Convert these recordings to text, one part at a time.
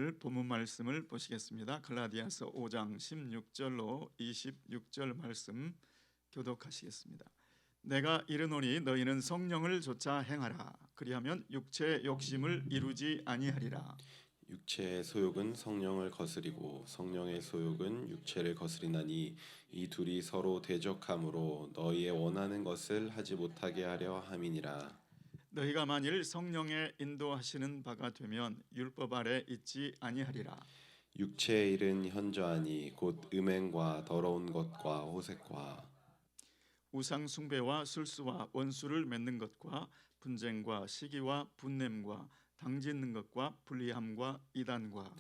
본문 말씀을 보시겠습니다. 갈라디아서 5장 16절로 26절 말씀 교독하시겠습니다. 내가 이르노니 너희는 성령을 좇아 행하라. 그리하면 육체의 욕심을 이루지 아니하리라. 육체의 소욕은 성령을 거스리고 성령의 소욕은 육체를 거스리나니 이 둘이 서로 대적하므로 너희의 원하는 것을 하지 못하게 하려 함이니라. 너희가 만일 성령의 인도하시는 바가 되면 율법 아래 있지 아니하리라. 육체의 일은 현저하니 곧 음행과 더러운 것과 호색과 우상 숭배와 술수와 원수를 맺는 것과 분쟁과 시기와 분냄과 당짓는 것과 불리함과 이단과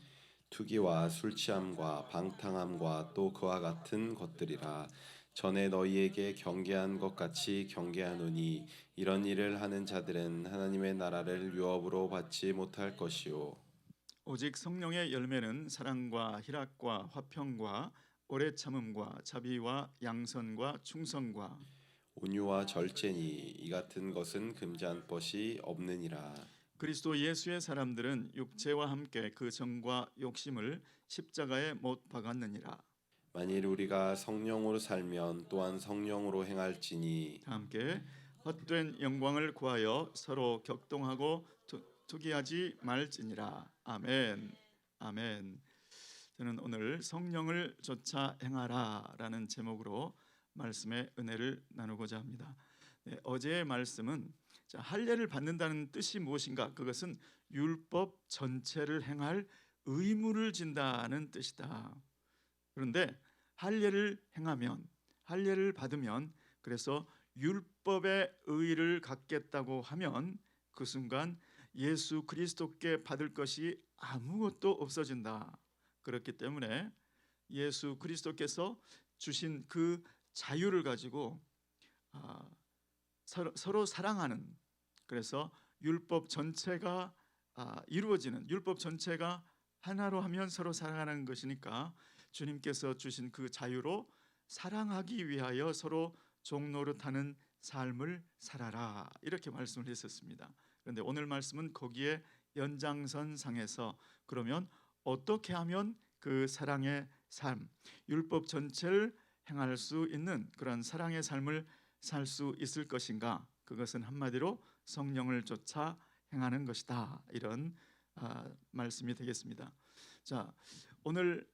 투기와 술취함과 방탕함과 또 그와 같은 것들이라. 전에 너희에게 경계한 것 같이 경계하노니 이런 일을 하는 자들은 하나님의 나라를 유업으로 받지 못할 것이요 오직 성령의 열매는 사랑과 희락과 화평과 오래 참음과 자비와 양선과 충성과 온유와 절제니 이 같은 것은 금지한 것이 없느니라. 그리스도 예수의 사람들은 육체와 함께 그 정과 욕심을 십자가에 못 박았느니라. 만일 우리가 성령으로 살면 또한 성령으로 행할지니 다 함께 헛된 영광을 구하여 서로 격동하고 투기하지 말지니라. 아멘. 아멘. 저는 오늘 성령을 좇아 행하라라는 제목으로 말씀의 은혜를 나누고자 합니다. 어제의 말씀은 할례를 받는다는 뜻이 무엇인가? 그것은 율법 전체를 행할 의무를 진다는 뜻이다. 그런데 할례를 행하면, 할례를 받으면, 그래서 율법의 의의를 갖겠다고 하면 그 순간 예수 그리스도께 받을 것이 아무것도 없어진다. 그렇기 때문에 예수 그리스도께서 주신 그 자유를 가지고 서로 사랑하는, 그래서 율법 전체가 이루어지는, 율법 전체가 하나로 하면 서로 사랑하는 것이니까 주님께서 주신 그 자유로 사랑하기 위하여 서로 종노릇하는 삶을 살아라, 이렇게 말씀을 했었습니다. 그런데 오늘 말씀은 거기에 연장선상에서 그러면 어떻게 하면 그 사랑의 삶, 율법 전체를 행할 수 있는 그런 사랑의 삶을 살 수 있을 것인가? 그것은 한마디로 성령을 좇아 행하는 것이다, 이런 말씀이 되겠습니다. 자, 오늘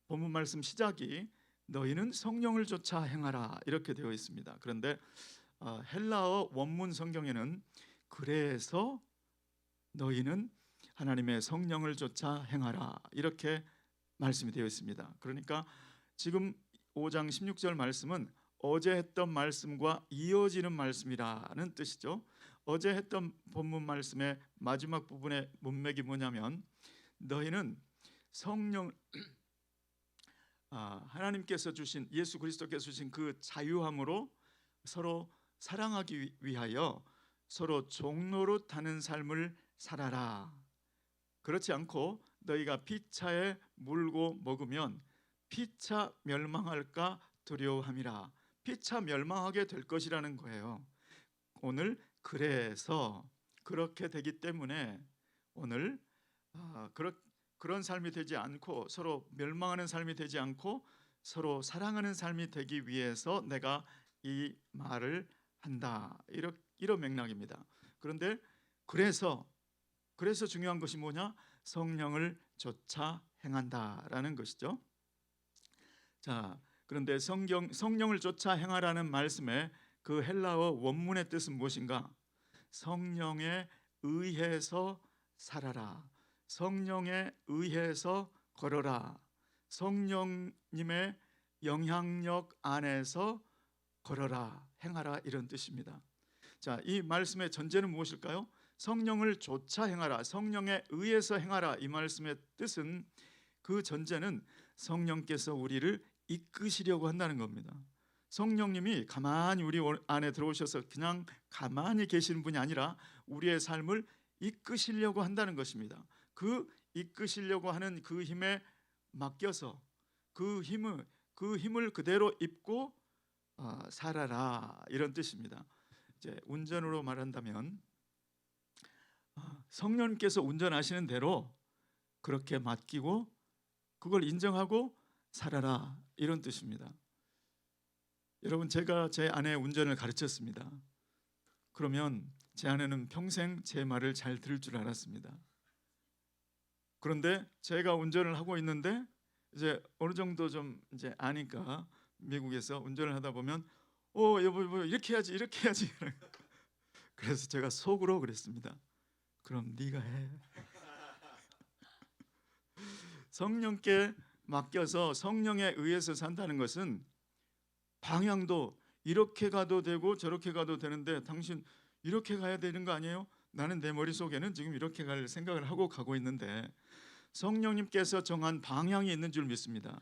본문 말씀 시작이 너희는 성령을 좇아 행하라 이렇게 되어 있습니다. 그런데 헬라어 원문 성경에는 그래서 너희는 하나님의 성령을 좇아 행하라 이렇게 말씀이 되어 있습니다. 그러니까 지금 5장 16절 말씀은 어제 했던 말씀과 이어지는 말씀이라는 뜻이죠. 어제 했던 본문 말씀의 마지막 부분의 문맥이 뭐냐면 너희는 성령 하나님께서 주신, 예수 그리스도께서 주신 그 자유함으로 서로 사랑하기 위하여 서로 종노릇하는 삶을 살아라. 그렇지 않고 너희가 피차에 물고 먹으면 피차 멸망할까 두려워함이라. 피차 멸망하게 될 것이라는 거예요. 오늘 그래서 그렇게 되기 때문에 오늘 그런 삶이 되지 않고 서로 멸망하는 삶이 되지 않고 서로 사랑하는 삶이 되기 위해서 내가 이 말을 한다, 이런 맥락입니다. 그런데 그래서 중요한 것이 뭐냐? 성령을 좇아 행한다라는 것이죠. 자, 그런데 성령을 좇아 행하라는 말씀의 그 헬라어 원문의 뜻은 무엇인가? 성령에 의해서 살아라, 성령에 의해서 걸어라, 성령님의 영향력 안에서 걸어라, 행하라, 이런 뜻입니다. 자, 이 말씀의 전제는 무엇일까요? 성령을 좇아 행하라, 성령에 의해서 행하라, 이 말씀의 뜻은, 그 전제는 성령께서 우리를 이끄시려고 한다는 겁니다. 성령님이 가만히 우리 안에 들어오셔서 그냥 가만히 계시는 분이 아니라 우리의 삶을 이끄시려고 한다는 것입니다. 그 이끄시려고 하는 그 힘에 맡겨서 그 힘을 그대로 입고 살아라, 이런 뜻입니다. 이제 운전으로 말한다면 성령님께서 운전하시는 대로 그렇게 맡기고 그걸 인정하고 살아라, 이런 뜻입니다. 여러분, 제가 제 아내 운전을 가르쳤습니다. 그러면 제 아내는 평생 제 말을 잘 들을 줄 알았습니다. 그런데 제가 운전을 하고 있는데 이제 어느 정도 좀 이제 아니까 미국에서 운전을 하다 보면 여보 이렇게 해야지, 이렇게 해야지. 그래서 제가 속으로 그랬습니다. 그럼 네가 해. 성령께 맡겨서 성령에 의해서 산다는 것은 방향도 이렇게 가도 되고 저렇게 가도 되는데 당신 이렇게 가야 되는 거 아니에요? 나는 내 머릿속에는 지금 이렇게 갈 생각을 하고 가고 있는데 성령님께서 정한 방향이 있는 줄 믿습니다.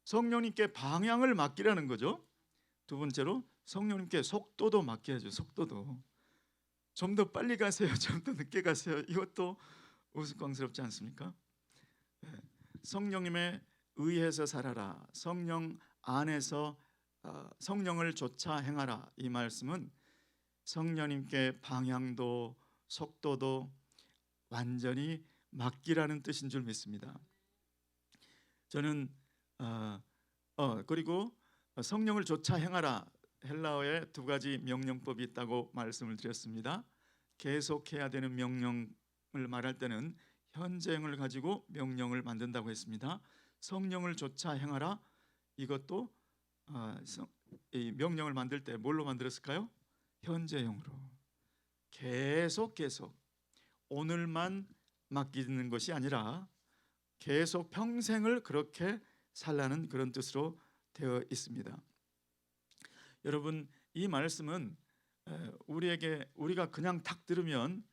성령님께 방향을 맡기라는 거죠. 두 번째로 성령님께 속도도 맡겨야죠. 속도도 좀 더 빨리 가세요, 좀 더 늦게 가세요. 이것도 우스꽝스럽지 않습니까? 성령님에 의해서 살아라, 성령 안에서 성령을 좇아 행하라, 이 말씀은 성령님께 방향도 속도도 완전히 맡기라는 뜻인 줄 믿습니다. 저는 그리고 성령을 좇아 행하라, 헬라어에 두 가지 명령법이 있다고 말씀을 드렸습니다. 계속해야 되는 명령을 말할 때는 현재형을 가지고 명령을 만든다고 했습니다. 성령을 좇아 행하라, 이것도 이 명령을 만들 때 뭘로 만들었을까요? 현재형으로 계속 오늘만 맡기는 것이 아니라 계속 평생을 그렇게 살라는 그런 뜻으로 되어 있습니다. 여러분, 이 말씀은 우리가 그냥 탁 들으면,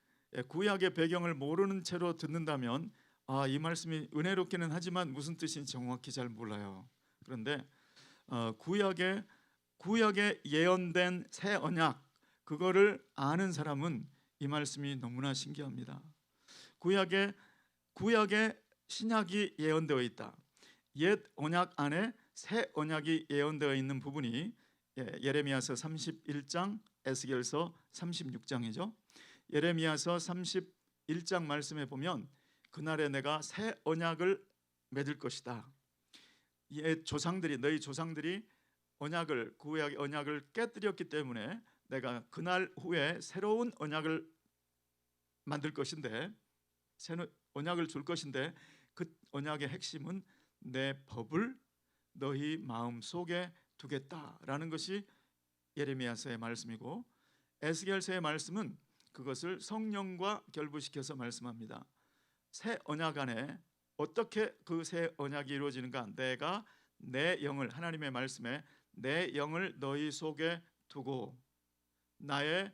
구약의 배경을 모르는 채로 듣는다면 이 말씀이 은혜롭기는 하지만 무슨 뜻인지 정확히 잘 몰라요. 그런데 구약에 예언된 새 언약, 그거를 아는 사람은 이 말씀이 너무나 신기합니다. 구약에 신약이 예언되어 있다. 옛 언약 안에 새 언약이 예언되어 있는 부분이 예레미야서 31장, 에스겔서 36장이죠. 예레미야서 31장 말씀에 보면 그날에 내가 새 언약을 맺을 것이다. 너희 조상들이 구약의 언약을 깨뜨렸기 때문에 내가 그날 후에 새로운 언약을 만들 것인데, 새로운 언약을 줄 것인데, 그 언약의 핵심은 내 법을 너희 마음 속에 두겠다라는 것이 예레미야서의 말씀이고, 에스겔서의 말씀은 그것을 성령과 결부시켜서 말씀합니다. 새 언약 안에 어떻게 그 새 언약이 이루어지는가? 내가 내 영을, 하나님의 말씀에 내 영을 너희 속에 두고 나의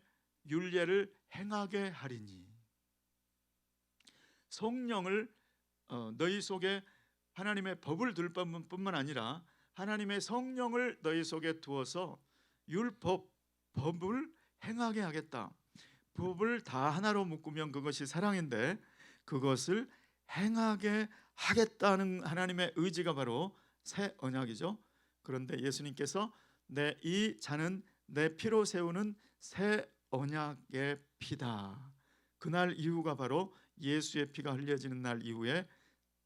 율례를 행하게 하리니. 성령을 너희 속에, 하나님의 법을 둘 뿐만 아니라 하나님의 성령을 너희 속에 두어서 법을 행하게 하겠다. 법을 다 하나로 묶으면 그것이 사랑인데 그것을 행하게 하겠다는 하나님의 의지가 바로 새 언약이죠. 그런데 예수님께서 이 잔은 내 피로 세우는 새 언약의 피다. 그날 이후가 바로 예수의 피가 흘려지는 날 이후에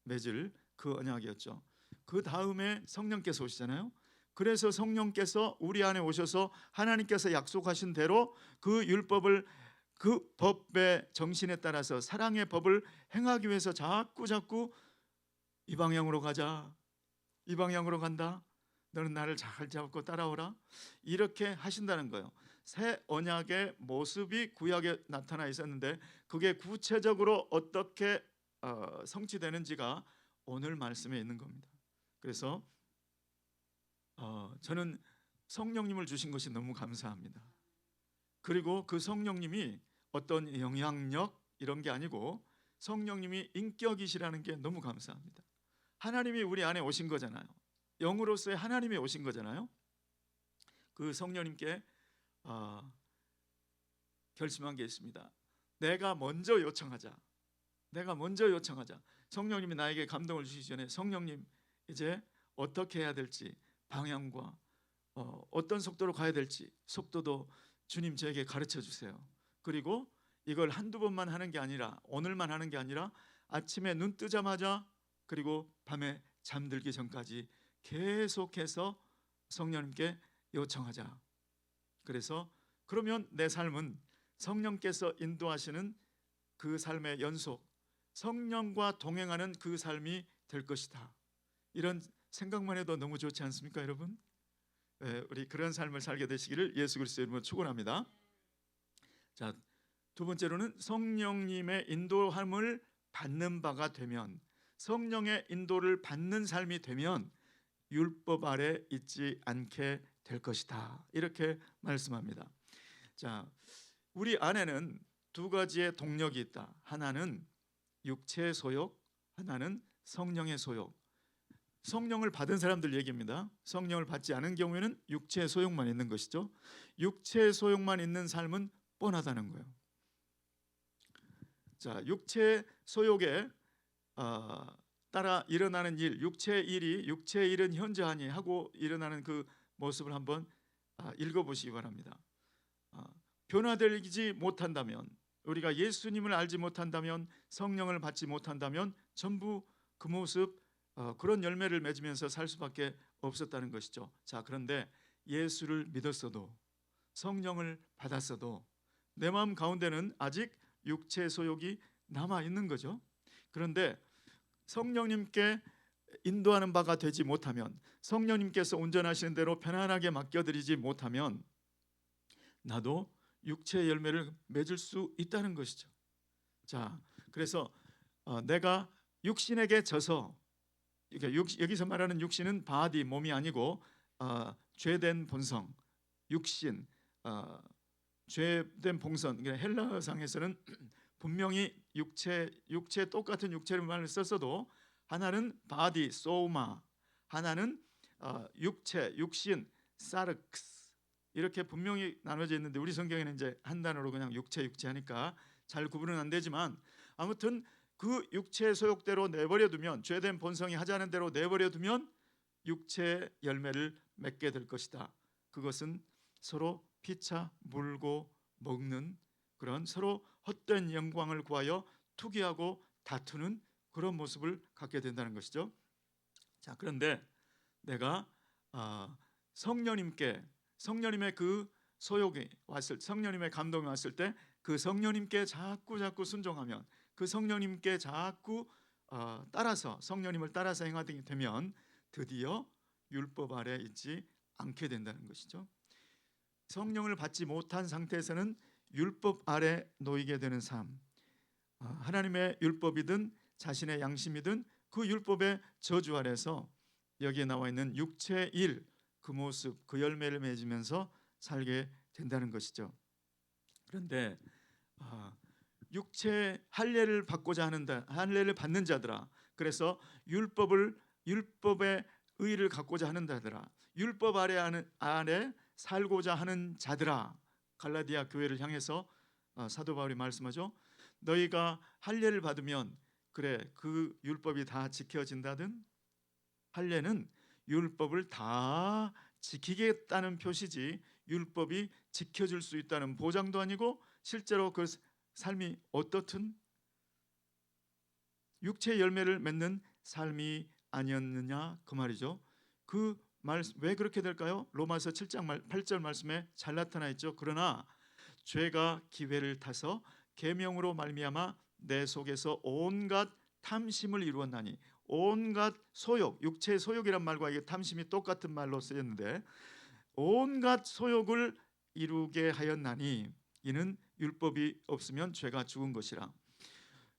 맺을 그 언약이었죠. 그 다음에 성령께서 오시잖아요. 그래서 성령께서 우리 안에 오셔서 하나님께서 약속하신 대로 그 율법을, 그 법의 정신에 따라서 사랑의 법을 행하기 위해서 자꾸 이 방향으로 가자, 이 방향으로 간다, 너는 나를 잘 잡고 따라오라, 이렇게 하신다는 거예요. 새 언약의 모습이 구약에 나타나 있었는데 그게 구체적으로 어떻게 성취되는지가 오늘 말씀에 있는 겁니다. 그래서 저는 성령님을 주신 것이 너무 감사합니다. 그리고 그 성령님이 어떤 영향력 이런 게 아니고 성령님이 인격이시라는 게 너무 감사합니다. 하나님이 우리 안에 오신 거잖아요. 영으로서의 하나님이 오신 거잖아요. 그 성령님께 결심한 게 있습니다. 내가 먼저 요청하자. 성령님이 나에게 감동을 주시기 전에 성령님, 이제 어떻게 해야 될지 방향과 어떤 속도로 가야 될지 속도도 주님 저에게 가르쳐 주세요. 그리고 이걸 한두 번만 하는 게 아니라, 오늘만 하는 게 아니라 아침에 눈 뜨자마자 그리고 밤에 잠들기 전까지 계속해서 성령님께 요청하자. 그래서 그러면 내 삶은 성령께서 인도하시는 그 삶의 연속, 성령과 동행하는 그 삶이 될 것이다. 이런 생각만 해도 너무 좋지 않습니까, 여러분? 우리 그런 삶을 살게 되시기를 예수 그리스도의 이름으로 축원합니다. 자, 두 번째로는 성령님의 인도함을 받는 바가 되면, 성령의 인도를 받는 삶이 되면 율법 아래 있지 않게 될 것이다. 이렇게 말씀합니다. 자, 우리 안에는 두 가지의 동력이 있다. 하나는 육체의 소욕, 하나는 성령의 소욕. 성령을 받은 사람들 얘기입니다. 성령을 받지 않은 경우에는 육체의 소욕만 있는 것이죠. 육체의 소욕만 있는 삶은 뻔하다는 거예요. 자, 육체의 소욕에 따라 일어나는 일, 육체의 일은 현저하니 하고 일어나는 그 모습을 한번 읽어보시기 바랍니다. 변화되지 못한다면, 우리가 예수님을 알지 못한다면, 성령을 받지 못한다면 전부 그 모습, 그런 열매를 맺으면서 살 수밖에 없었다는 것이죠. 자, 그런데 예수를 믿었어도, 성령을 받았어도 내 마음 가운데는 아직 육체의 소욕이 남아 있는 거죠. 그런데 성령님께 인도하는 바가 되지 못하면, 성령님께서 운전하시는 대로 편안하게 맡겨드리지 못하면 나도 육체의 열매를 맺을 수 있다는 것이죠. 자, 그래서 내가 육신에게 져서, 여기서 말하는 육신은 바디, 몸이 아니고 죄된 본성, 육신, 죄된 본성. 헬라어상에서는 분명히 육체 똑같은 육체를 말을 썼어도 하나는 바디, 소마, 하나는 육체, 육신, 사르크스, 이렇게 분명히 나눠져 있는데 우리 성경에는 이제 한 단어로 그냥 육체 하니까 잘 구분은 안 되지만, 아무튼 그 육체의 소욕대로 내버려두면, 죄된 본성이 하자는 대로 내버려두면 육체의 열매를 맺게 될 것이다. 그것은 서로 피차 물고 먹는 그런 서로 헛된 영광을 구하여 투기하고 다투는 그런 모습을 갖게 된다는 것이죠. 자, 그런데 내가 성령님의 그 소욕이 왔을, 성령님의 감동이 왔을 때 그 성령님께 자꾸 순종하면, 그 성령님께 자꾸 따라서, 성령님을 따라서 행하게 되면 드디어 율법 아래 있지 않게 된다는 것이죠. 성령을 받지 못한 상태에서는 율법 아래 놓이게 되는 삶, 하나님의 율법이든 자신의 양심이든 그 율법의 저주 아래서 여기에 나와 있는 육체의 일, 그 모습, 그 열매를 맺으면서 살게 된다는 것이죠. 그런데 육체 할례를 받고자 하는다, 할례를 받는 자들아, 그래서 율법의 의를 갖고자 하는 자들아, 율법 아래 살고자 하는 자들아, 갈라디아 교회를 향해서 사도 바울이 말씀하죠. 너희가 할례를 받으면 그래, 그 율법이 다 지켜진다든, 할례는 율법을 다 지키겠다는 표시지 율법이 지켜줄 수 있다는 보장도 아니고, 실제로 그 삶이 어떻든 육체의 열매를 맺는 삶이 아니었느냐, 그 말이죠. 그 말 왜 그렇게 될까요? 로마서 7장 8절 말씀에 잘 나타나 있죠. 그러나 죄가 기회를 타서 계명으로 말미암아 내 속에서 온갖 탐심을 이루었나니, 온갖 소욕, 육체의 소욕이란 말과 이게 탐심이 똑같은 말로 쓰였는데, 온갖 소욕을 이루게 하였나니 이는 율법이 없으면 죄가 죽은 것이라.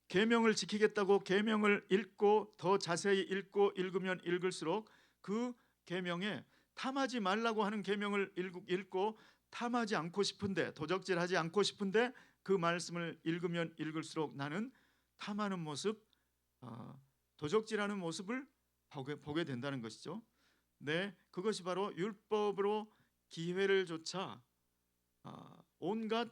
계명을 지키겠다고 계명을 읽고 더 자세히 읽으면 읽을수록 그 계명에 탐하지 말라고 하는 계명을 읽고 탐하지 않고 싶은데, 도적질하지 않고 싶은데 그 말씀을 읽으면 읽을수록 나는 탐하는 모습, 도적질하는 모습을 보게 된다는 것이죠. 네, 그것이 바로 율법으로 기회를 좇아 온갖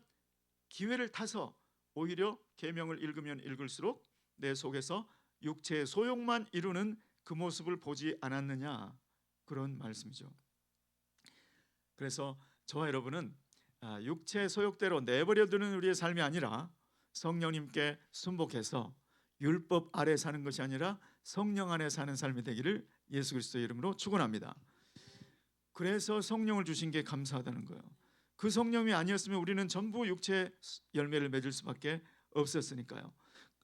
기회를 타서 오히려 계명을 읽으면 읽을수록 내 속에서 육체의 소욕만 이루는 그 모습을 보지 않았느냐, 그런 말씀이죠. 그래서 저와 여러분은 육체의 소욕대로 내버려두는 우리의 삶이 아니라 성령님께 순복해서 율법 아래 사는 것이 아니라 성령 안에 사는 삶이 되기를 예수 그리스도의 이름으로 축원합니다. 그래서 성령을 주신 게 감사하다는 거예요. 그 성령이 아니었으면 우리는 전부 육체의 열매를 맺을 수밖에 없었으니까요.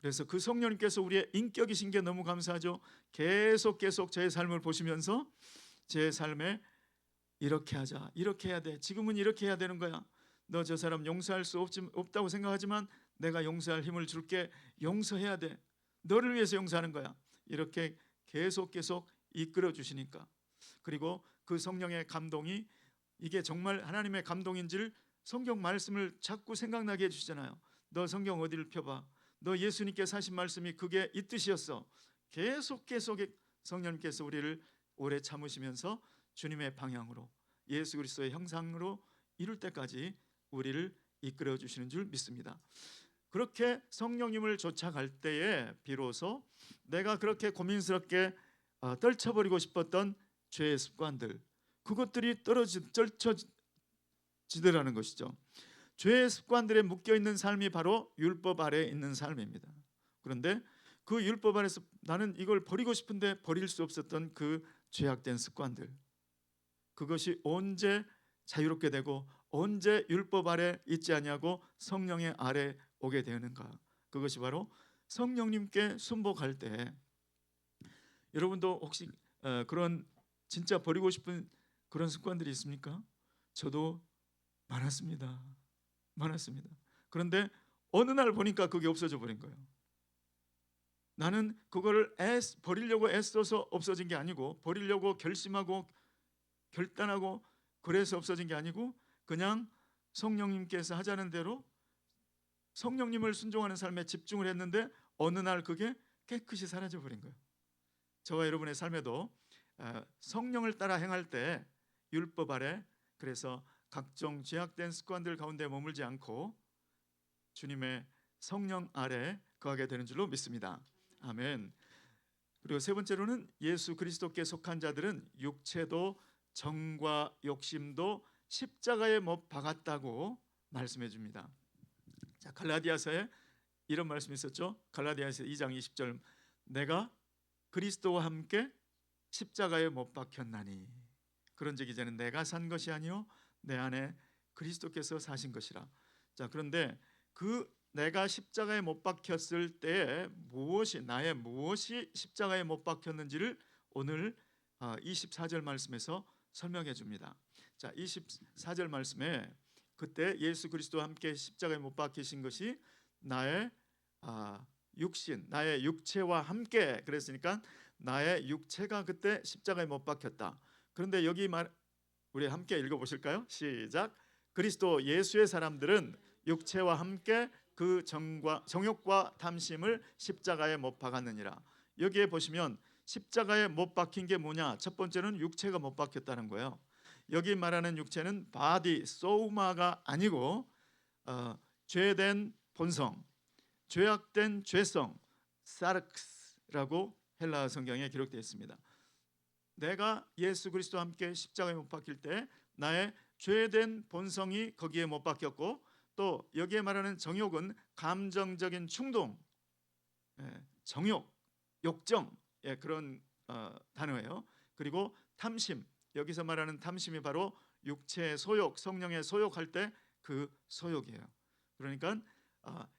그래서 그 성령님께서 우리의 인격이신 게 너무 감사하죠. 계속 제 삶을 보시면서 제 삶에 이렇게 하자, 이렇게 해야 돼, 지금은 이렇게 해야 되는 거야. 너 저 사람 용서할 수 없다고 생각하지만 내가 용서할 힘을 줄게. 용서해야 돼. 너를 위해서 용서하는 거야. 이렇게 계속 이끌어 주시니까, 그리고 그 성령의 감동이 이게 정말 하나님의 감동인지를 성경 말씀을 자꾸 생각나게 해주시잖아요. 너 성경 어디를 펴봐. 너 예수님께서 하신 말씀이 그게 이 뜻이었어. 계속 성령님께서 우리를 오래 참으시면서 주님의 방향으로, 예수 그리스도의 형상으로 이룰 때까지 우리를 이끌어 주시는 줄 믿습니다. 그렇게 성령님을 쫓아갈 때에 비로소 내가 그렇게 고민스럽게 떨쳐버리고 싶었던 죄의 습관들, 그것들이 떨쳐지더라는 것이죠. 죄의 습관들에 묶여있는 삶이 바로 율법 아래에 있는 삶입니다. 그런데 그 율법 아래서 나는 이걸 버리고 싶은데 버릴 수 없었던 그 죄악된 습관들, 그것이 언제 자유롭게 되고 언제 율법 아래 있지 아니하고 성령의 아래 오게 되는가? 그것이 바로 성령님께 순복할 때. 여러분도 혹시 그런 진짜 버리고 싶은 그런 습관들이 있습니까? 저도 많았습니다. 그런데 어느 날 보니까 그게 없어져 버린 거예요. 나는 그거를 버리려고 애써서 없어진 게 아니고, 버리려고 결심하고 결단하고 그래서 없어진 게 아니고, 그냥 성령님께서 하자는 대로 성령님을 순종하는 삶에 집중을 했는데 어느 날 그게 깨끗이 사라져 버린 거예요. 저와 여러분의 삶에도 성령을 따라 행할 때 율법 아래, 그래서 각종 죄악된 습관들 가운데 머물지 않고 주님의 성령 아래 거하게 되는 줄로 믿습니다. 아멘. 그리고 세 번째로는 예수 그리스도께 속한 자들은 육체도 정과 욕심도 십자가에 못 박았다고 말씀해 줍니다. 자, 갈라디아서에 이런 말씀이 있었죠. 갈라디아서 2장 20절, 내가 그리스도와 함께 십자가에 못 박혔나니 그런즉 이제는 내가 산 것이 아니요 내 안에 그리스도께서 사신 것이라. 자, 그런데 그 내가 십자가에 못 박혔을 때에 나의 무엇이 십자가에 못 박혔는지를 오늘 24절 말씀에서 설명해 줍니다. 자, 24절 말씀에 그때 예수 그리스도와 함께 십자가에 못 박히신 것이 나의 육신, 나의 육체와 함께, 그랬으니까 나의 육체가 그때 십자가에 못 박혔다. 그런데 여기 우리 함께 읽어보실까요? 시작. 그리스도 예수의 사람들은 육체와 함께 그 정욕과 탐심을 십자가에 못 박았느니라. 여기에 보시면 십자가에 못 박힌 게 뭐냐? 첫 번째는 육체가 못 박혔다는 거예요. 여기 말하는 육체는 바디, 소우마가 아니고 죄된 본성, 죄악된 죄성, 사르크스라고 헬라어 성경에 기록되어 있습니다. 내가 예수 그리스도와 함께 십자가에 못 박힐 때 나의 죄된 본성이 거기에 못 박혔고, 또 여기에 말하는 정욕은 감정적인 충동, 정욕, 욕정, 그런 단어예요. 그리고 탐심, 여기서 말하는 탐심이 바로 육체의 소욕, 성령의 소욕할 때 그 소욕이에요. 그러니까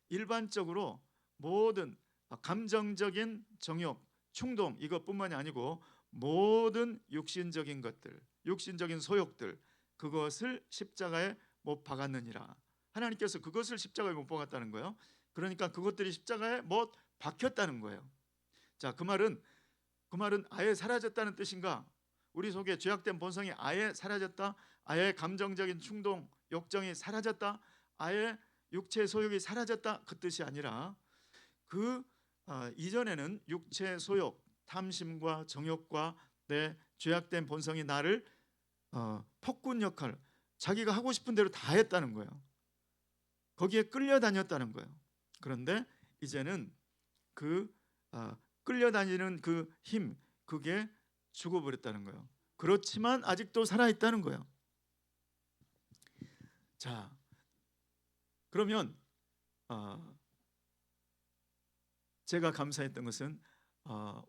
일반적으로 모든 감정적인 정욕, 충동, 이것뿐만이 아니고 모든 육신적인 것들, 육신적인 소욕들, 그것을 십자가에 못 박았느니라. 하나님께서 그것을 십자가에 못 박았다는 거예요. 그러니까 그것들이 십자가에 못 박혔다는 거예요. 자, 그 말은 아예 사라졌다는 뜻인가? 우리 속에 죄악된 본성이 아예 사라졌다? 아예 감정적인 충동, 욕정이 사라졌다? 아예 육체 소욕이 사라졌다? 그 뜻이 아니라 이전에는 육체 소욕, 탐심과 정욕과 내 죄악된 본성이 나를 폭군 역할, 자기가 하고 싶은 대로 다 했다는 거예요. 거기에 끌려다녔다는 거예요. 그런데 이제는 끌려다니는 그 힘, 그게 죽어버렸다는 거예요. 그렇지만 아직도 살아있다는 거예요. 자, 그러면 제가 감사했던 것은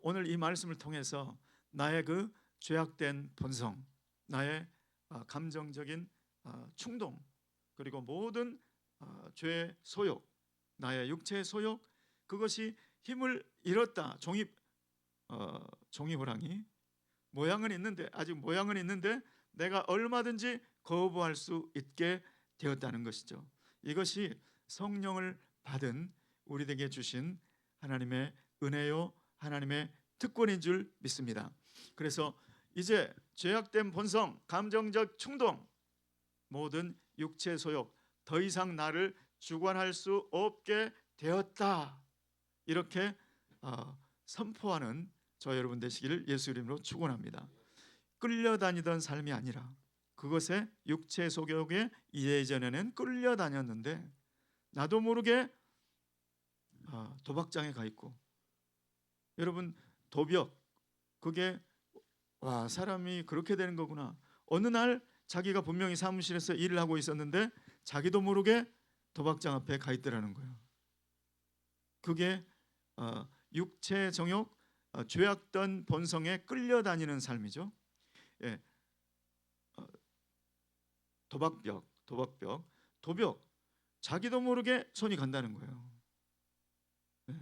오늘 이 말씀을 통해서 나의 그 죄악된 본성, 나의 감정적인 충동, 그리고 모든 죄의 소욕, 나의 육체의 소욕, 그것이 힘을 잃었다. 종이호랑이 모양은 있는데, 아직 모양은 있는데 내가 얼마든지 거부할 수 있게 되었다는 것이죠. 이것이 성령을 받은 우리에게 주신 하나님의 은혜요, 하나님의 특권인 줄 믿습니다. 그래서 이제 죄악된 본성, 감정적 충동, 모든 육체 소욕, 더 이상 나를 주관할 수 없게 되었다. 이렇게 선포하는 저 여러분 되시기를 예수 이름으로 축원합니다. 끌려다니던 삶이 아니라 그것에 육체 소욕에 예전에는 끌려다녔는데 나도 모르게 도박장에 가 있고, 여러분 도벽, 그게 사람이 그렇게 되는 거구나. 어느 날 자기가 분명히 사무실에서 일을 하고 있었는데 자기도 모르게 도박장 앞에 가 있더라는 거예요. 그게 육체 정욕, 죄악된 본성에 끌려다니는 삶이죠. 예, 도벽, 자기도 모르게 손이 간다는 거예요. 예.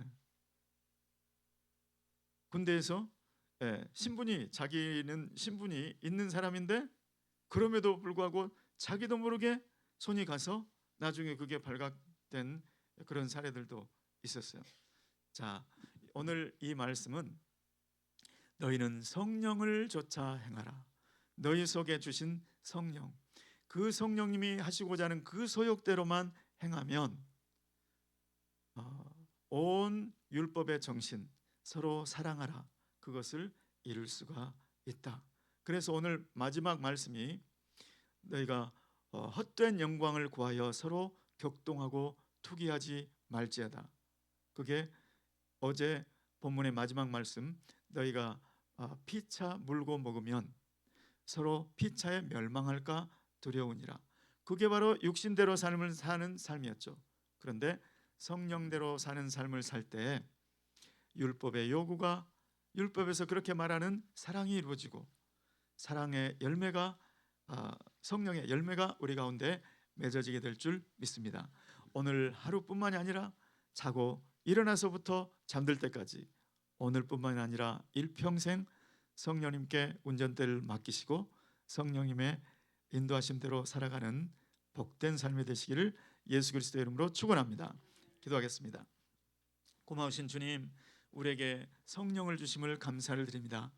군대에서 자기는 신분이 있는 사람인데 그럼에도 불구하고 자기도 모르게 손이 가서 나중에 그게 발각된 그런 사례들도 있었어요. 자, 오늘 이 말씀은 너희는 성령을 쫓아 행하라. 너희 속에 주신 성령, 그 성령님이 하시고자 하는 그 소욕대로만 행하면 온 율법의 정신, 서로 사랑하라, 그것을 이룰 수가 있다. 그래서 오늘 마지막 말씀이 너희가 헛된 영광을 구하여 서로 격동하고 투기하지 말지어다. 그게 어제 본문의 마지막 말씀, 너희가 피차 물고 먹으면 서로 피차에 멸망할까 두려우니라. 그게 바로 육신대로 삶을 사는 삶이었죠. 그런데 성령대로 사는 삶을 살 때 율법의 요구가, 율법에서 그렇게 말하는 사랑이 이루어지고, 사랑의 열매가, 성령의 열매가 우리 가운데 맺어지게 될 줄 믿습니다. 오늘 하루뿐만이 아니라 자고 일어나서부터 잠들 때까지, 오늘뿐만이 아니라 일평생 성령님께 운전대를 맡기시고 성령님의 인도하심대로 살아가는 복된 삶이 되시기를 예수 그리스도의 이름으로 축원합니다. 기도하겠습니다. 고마우신 주님, 우리에게 성령을 주심을 감사를 드립니다.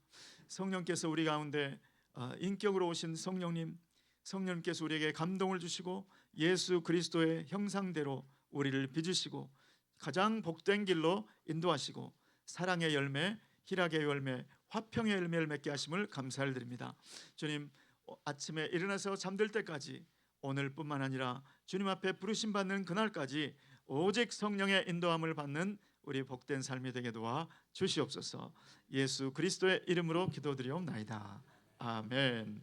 성령께서 우리 가운데 인격으로 오신 성령님께서 우리에게 감동을 주시고 예수 그리스도의 형상대로 우리를 빚으시고 가장 복된 길로 인도하시고 사랑의 열매, 희락의 열매, 화평의 열매를 맺게 하심을 감사를 드립니다. 주님, 아침에 일어나서 잠들 때까지, 오늘뿐만 아니라 주님 앞에 부르심 받는 그날까지 오직 성령의 인도함을 받는 우리 복된 삶이 되게 도와 주시옵소서. 예수 그리스도의 이름으로 기도드리옵나이다. 아멘.